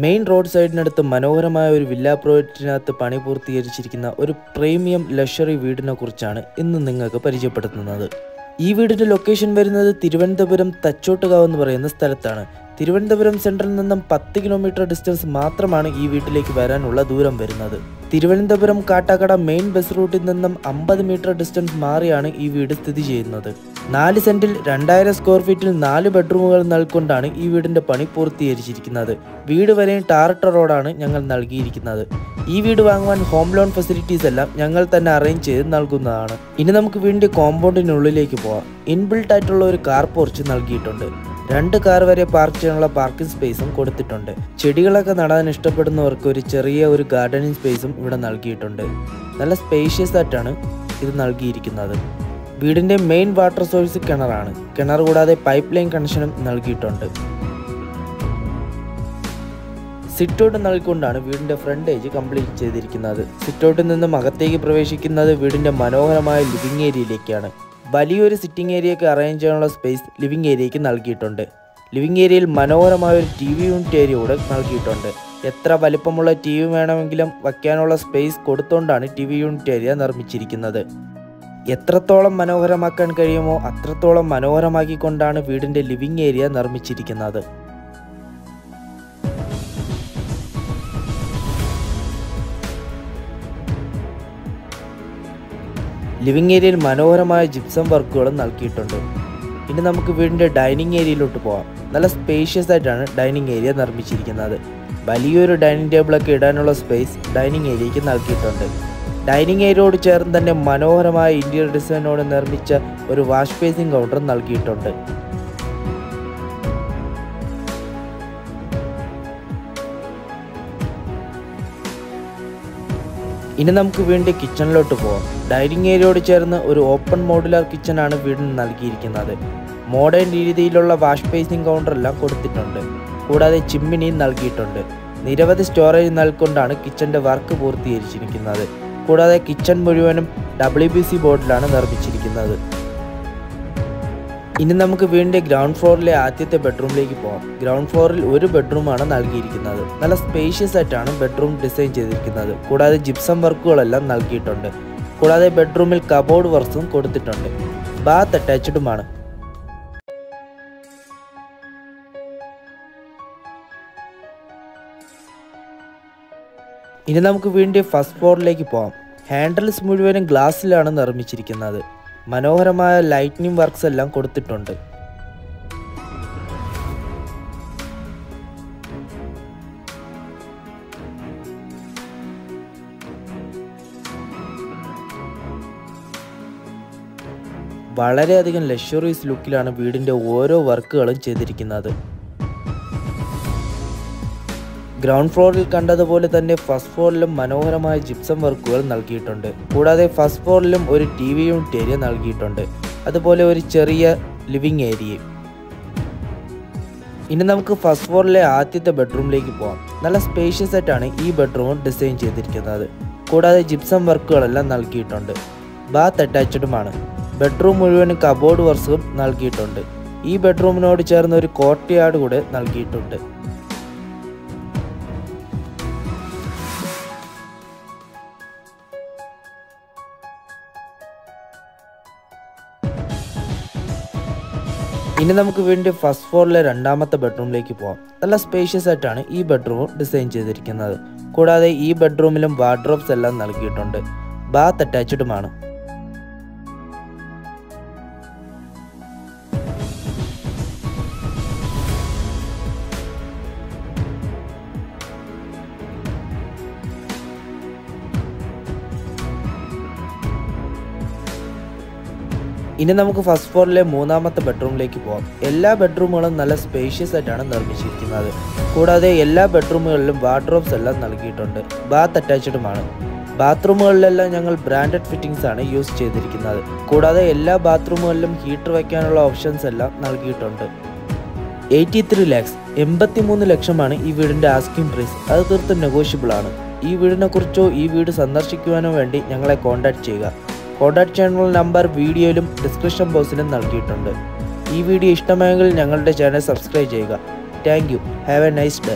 Main road സൈഡിനടുത്ത് മനോഹരമായ ഒരു villa പ്രോജക്റ്റിനകത്ത് പണി പൂർത്തീകരിച്ചിരിക്കുന്ന ഒരു പ്രീമിയം ലക്ഷറി വീടിനെ കുറിച്ചാണ് ഇന്ന് നിങ്ങൾക്ക് പരിചയപ്പെടുത്തുന്നത്. ഈ വീടിൻ്റെ ലൊക്കേഷൻ വരുന്നത് തിരുവനന്തപുരം തച്ചോട്ടുകാവ് എന്ന് പറയുന്ന സ്ഥലത്താണ്. തിരുവനന്തപുരം സെൻട്രലിൽ നിന്നും 10 കിലോമീറ്റർ ഡിസ്റ്റൻസ് മാത്രമാണ് ഈ വീട്ടിലേക്ക് വരാനുള്ള ദൂരം വരുന്നത്. തിരുവനന്തപുരം കാട്ടാക്കട മെയിൻ ബസ് റൂട്ടിൽ നിന്നും 50 മീറ്റർ ഡിസ്റ്റൻസ് മാറിയാണ് ഈ വീട് സ്ഥിതി ചെയ്യുന്നത്. 4 സെന്റിൽ 2000 സ്ക്വയർ ഫീറ്റിൽ 4 ബെഡ്റൂമുകൾ നൽകൊണ്ടാണ് ഈ വീടിന്റെ പണി പൂർത്തീകരിച്ചിരിക്കുന്നത്. വീട് വരെയും ടാറിട്ട റോഡാണ് ഞങ്ങൾ നൽകിയിരിക്കുന്നത്. ഈ വീട് വാങ്ങുവാൻ ഹോം ലോൺ ഫെസിലിറ്റീസ് എല്ലാം ഞങ്ങൾ തന്നെ അറേഞ്ച് ചെയ്ത് നൽകുന്നതാണ്. ഇനി നമുക്ക് വീടിന്റെ കോമ്പൗണ്ടിനുള്ളിലേക്ക് പോവാം. ഇൻബിൽട്ട് ആയിട്ടുള്ള ഒരു കാർ പോർച്ച് നൽകിയിട്ടുണ്ട്. 2 കാർ വരെ പാർക്ക് ചെയ്യാനുള്ള പാർക്കിംഗ് സ്പേസും കൊടുത്തിട്ടുണ്ട്. ചെടികളൊക്കെ നടാൻ ഇഷ്ടപ്പെടുന്നവർക്ക് ഒരു ചെറിയ ഗാർഡനിങ് സ്പേസും ഇവിടെ നൽകിയിട്ടുണ്ട്. നല്ല സ്പേഷ്യസ് ആയിട്ടാണ് ഇത് നൽകിയിരിക്കുന്നത്. വീടിന്റെ മെയിൻ വാട്ടർ സോഴ്സ് കിണറാണ്. കിണർ കൂടാതെ പൈപ്പ് ലൈൻ കണക്ഷനും നൽകിയിട്ടുണ്ട്. സിറ്റൗട്ട് നൽകിക്കൊണ്ടാണ് വീടിന്റെ ഫ്രണ്ടേജ് കംപ്ലീറ്റ് ചെയ്തിരിക്കുന്നത്. സിറ്റൗട്ടിൽ നിന്നും അകത്തേക്ക് പ്രവേശിക്കുന്നത് വീടിന്റെ മനോഹരമായ ലിവിംഗ് ഏരിയയിലേക്കാണ്. വലിയൊരു സിറ്റിംഗ് ഏരിയയ്ക്ക് അറേഞ്ച് ചെയ്യാനുള്ള സ്പേസ് ലിവിംഗ് ഏരിയയ്ക്ക് നൽകിയിട്ടുണ്ട്. ലിവിംഗ് ഏരിയയിൽ മനോഹരമായ ഒരു TV യൂണിറ്റ് ഏരിയ കൂടെ നൽകിയിട്ടുണ്ട്. എത്ര വലിപ്പമുള്ള TV വേണമെങ്കിലും വയ്ക്കാനുള്ള സ്പേസ് കൊടുത്തുകൊണ്ടാണ് TV യൂണിറ്റ് ഏരിയ നിർമ്മിച്ചിരിക്കുന്നത്. എത്രത്തോളം മനോഹരമാക്കാൻ കഴിയുമോ അത്രത്തോളം മനോഹരമാക്കിക്കൊണ്ടാണ് വീടിൻ്റെ ലിവിംഗ് ഏരിയ നിർമ്മിച്ചിരിക്കുന്നത്. ലിവിംഗ് ഏരിയയിൽ മനോഹരമായ ജിപ്സം വർക്കുകളും നൽകിയിട്ടുണ്ട്. ഇനി നമുക്ക് വീടിൻ്റെ ഡൈനിങ് ഏരിയയിലോട്ട് പോകാം. നല്ല സ്പേഷ്യസ് ആയിട്ടാണ് ഡൈനിങ് ഏരിയ നിർമ്മിച്ചിരിക്കുന്നത്. വലിയൊരു ഡൈനിങ് ടേബിളൊക്കെ ഇടാനുള്ള സ്പേസ് ഡൈനിങ് ഏരിയയ്ക്ക് നൽകിയിട്ടുണ്ട്. ഡൈനിങ് ഏരിയയോട് ചേർന്ന് തന്നെ മനോഹരമായ ഇന്റീരിയർ ഡിസൈനോട് നിർമ്മിച്ച ഒരു വാഷ് ബേസിൻ കൗണ്ടർ നൽകിയിട്ടുണ്ട്. ഇനി നമുക്ക് വീണ്ടും കിച്ചണിലോട്ട് പോകാം. ഡൈനിങ് ഏരിയയോട് ചേർന്ന് ഒരു ഓപ്പൺ മോഡുലാർ കിച്ചണാണ് വീടിന് നൽകിയിരിക്കുന്നത്. മോഡേൺ രീതിയിലുള്ള വാഷ് ബേസിൻ കൗണ്ടർ എല്ലാം കൊടുത്തിട്ടുണ്ട്. കൂടാതെ ചിമ്മിനിയും നൽകിയിട്ടുണ്ട്. നിരവധി സ്റ്റോറേജ് നൽകൊണ്ടാണ് കിച്ചന്റെ വർക്ക് പൂർത്തീകരിച്ചിരിക്കുന്നത്. കൂടാതെ കിച്ചൺ മുഴുവനും WBC ബോർഡിലാണ് നിർമ്മിച്ചിരിക്കുന്നത്. ഇനി നമുക്ക് വീണ്ടും ഗ്രൗണ്ട് ഫ്ലോറിലെ ആദ്യത്തെ ബെഡ്റൂമിലേക്ക് പോകാം. ഗ്രൗണ്ട് ഫ്ലോറിൽ ഒരു ബെഡ്റൂമാണ് നൽകിയിരിക്കുന്നത്. നല്ല സ്പേഷ്യസ് ആയിട്ടാണ് ബെഡ്റൂം ഡിസൈൻ ചെയ്തിരിക്കുന്നത്. കൂടാതെ ജിപ്സം വർക്കുകളെല്ലാം നൽകിയിട്ടുണ്ട്. കൂടാതെ ബെഡ്റൂമിൽ കബോർഡ് വർക്ക്സും കൊടുത്തിട്ടുണ്ട്. ബാത്ത് അറ്റാച്ച്ഡുമാണ്. ഇനി നമുക്ക് വീണ്ടും ഫസ്റ്റ് ഫ്ലോറിലേക്ക് പോകാം. ഹാൻഡിൽസ് മുഴുവനും ഗ്ലാസ്സിലാണ് നിർമ്മിച്ചിരിക്കുന്നത്. മനോഹരമായ ലൈറ്റിനിങ് വർക്ക്സ് എല്ലാം കൊടുത്തിട്ടുണ്ട്. വളരെയധികം ലക്ഷറീസ് ലുക്കിലാണ് വീടിൻ്റെ ഓരോ വർക്കുകളും ചെയ്തിരിക്കുന്നത്. ഗ്രൗണ്ട് ഫ്ലോറിൽ കണ്ടതുപോലെ തന്നെ ഫസ്റ്റ് ഫ്ലോറിലും മനോഹരമായ ജിപ്സം വർക്കുകൾ നൽകിയിട്ടുണ്ട്. കൂടാതെ ഫസ്റ്റ് ഫ്ലോറിലും ഒരു TV യൂണിറ്റ് ഏരിയ നൽകിയിട്ടുണ്ട്. അതുപോലെ ഒരു ചെറിയ ലിവിംഗ് ഏരിയയും. ഇനി നമുക്ക് ഫസ്റ്റ് ഫ്ലോറിലെ ആദ്യത്തെ ബെഡ്റൂമിലേക്ക് പോകാം. നല്ല സ്പേഷ്യസ് ആയിട്ടാണ് ഈ ബെഡ്റൂം ഡിസൈൻ ചെയ്തിരിക്കുന്നത്. കൂടാതെ ജിപ്സം വർക്കുകളെല്ലാം നൽകിയിട്ടുണ്ട്. ബാത്ത് അറ്റാച്ച്ഡുമാണ്. ബെഡ്റൂം മുഴുവനും കബോർഡ് വർക്ക്സും നൽകിയിട്ടുണ്ട്. ഈ ബെഡ്റൂമിനോട് ചേർന്ന് ഒരു കോർട്ട്യാർഡ് കൂടെ നൽകിയിട്ടുണ്ട്. ഇനി നമുക്ക് വീണ്ടും ഫസ്റ്റ് ഫ്ലോറിലെ രണ്ടാമത്തെ ബെഡ്റൂമിലേക്ക് പോകാം. നല്ല സ്പേഷ്യസ് ആയിട്ടാണ് ഈ ബെഡ്റൂം ഡിസൈൻ ചെയ്തിരിക്കുന്നത്. കൂടാതെ ഈ ബെഡ്റൂമിലും വാർഡ്രോബ്സ് എല്ലാം നൽകിയിട്ടുണ്ട്. ബാത്ത് അറ്റാച്ച്ഡുമാണ്. ഇനി നമുക്ക് ഫസ്റ്റ് ഫ്ലോറിലെ മൂന്നാമത്തെ ബെഡ്റൂമിലേക്ക് പോകാം. എല്ലാ ബെഡ്റൂമുകളും നല്ല സ്പേഷ്യസ് ആയിട്ടാണ് നിർമ്മിച്ചിരിക്കുന്നത്. കൂടാതെ എല്ലാ ബെഡ്റൂമുകളിലും വാർഡ്രോബ്സ് എല്ലാം നൽകിയിട്ടുണ്ട്. ബാത്ത് അറ്റാച്ച്ഡുമാണ്. ബാത്റൂമുകളിലെല്ലാം ഞങ്ങൾ ബ്രാൻഡഡ് ഫിറ്റിംഗ്സ് ആണ് യൂസ് ചെയ്തിരിക്കുന്നത്. കൂടാതെ എല്ലാ ബാത്റൂമുകളിലും ഹീറ്റർ വയ്ക്കാനുള്ള ഓപ്ഷൻസ് എല്ലാം നൽകിയിട്ടുണ്ട്. 83 lakhs 83 ലക്ഷമാണ് ഈ വീടിൻ്റെ ആസ്കിംഗ് പ്രൈസ്. അത് തീർത്തും നെഗോഷ്യബിൾ ആണ്. ഈ വീടിനെ കുറിച്ചോ ഈ വീട് സന്ദർശിക്കുവാനോ വേണ്ടി ഞങ്ങളെ കോൺടാക്ട് ചെയ്യുക. കോൺടാക്ട് ചെയ്യാനുള്ള നമ്പർ വീഡിയോയിലും ഡിസ്ക്രിപ്ഷൻ ബോക്സിലും നൽകിയിട്ടുണ്ട്. ഈ വീഡിയോ ഇഷ്ടമായെങ്കിൽ ഞങ്ങളുടെ ചാനൽ സബ്സ്ക്രൈബ് ചെയ്യുക. Thank you. Have A nice day.